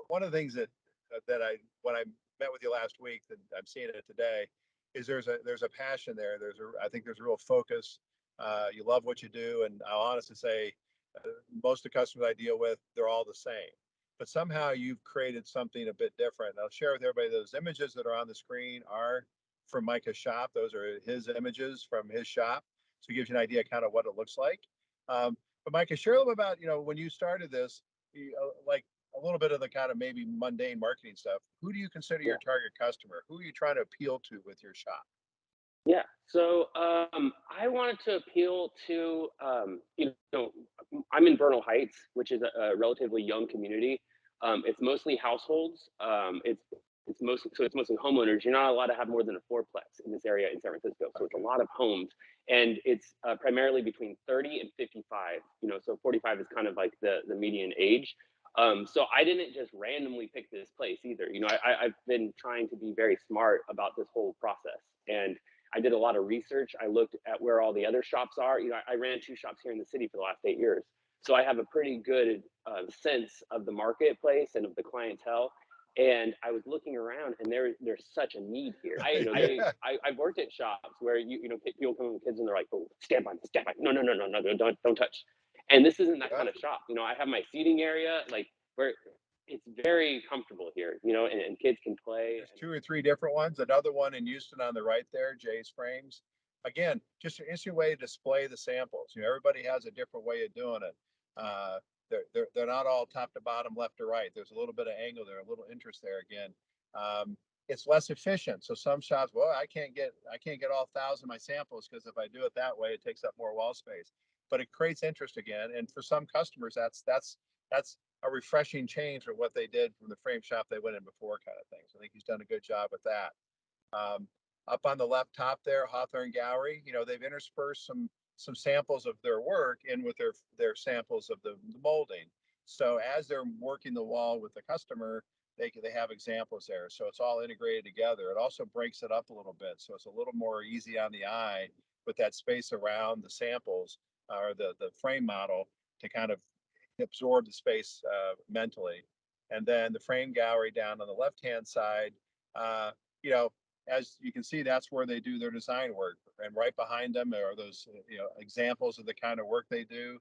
One of the things that I when I met with you last week, that I'm seeing it today, is there's a passion there. I think there's a real focus. You love what you do, and I'll honestly say, most of the customers I deal with, they're all the same. But somehow you've created something a bit different. And I'll share with everybody, those images that are on the screen are from Micah's shop. Those are his images from his shop. So it gives you an idea kind of what it looks like. But Micah, share a little bit about, when you started this, like a little bit of the kind of maybe mundane marketing stuff. Who do you consider Yeah. your target customer? Who are you trying to appeal to with your shop? Yeah. So I wanted to appeal to, I'm in Vernal Heights, which is a relatively young community. It's mostly households. It's mostly homeowners. You're not allowed to have more than a fourplex in this area in San Francisco. So it's a Okay. lot of homes, and it's primarily between 30 and 55. So 45 is kind of like the median age. So I didn't just randomly pick this place either. I've been trying to be very smart about this whole process, and I did a lot of research. I looked at where all the other shops are. I ran two shops here in the city for the last 8 years. So I have a pretty good sense of the marketplace and of the clientele. And I was looking around, and there's such a need here. Yeah. I've worked at shops where people come in with kids and they're like, oh, stand by me, stand by me. No, no, no, no, no, no, don't touch. And this isn't that Yeah. kind of shop. I have my seating area, like, where it's very comfortable here, and kids can play. There's two or three different ones. Another one in Houston on the right there, Jay's Frames. Again, just an interesting way to display the samples. Everybody has a different way of doing it. Uh, they're not all top to bottom, left to right. There's a little bit of angle there, a little interest there. Again, it's less efficient. So some shops, well, I can't get all 1,000 of my samples because if I do it that way, it takes up more wall space. But it creates interest again, and for some customers, that's a refreshing change from what they did from the frame shop they went in before, kind of thing. So I think he's done a good job with that. Um, Up on the left top there, Hawthorne Gallery, they've interspersed some samples of their work in with their samples of the molding. So as they're working the wall with the customer, they have examples there. So it's all integrated together. It also breaks it up a little bit, so it's a little more easy on the eye with that space around the samples or the frame model to kind of absorb the space mentally. And then the frame gallery down on the left hand side, uh, you know, as you can see, that's where they do their design work. And right behind them are those examples of the kind of work they do.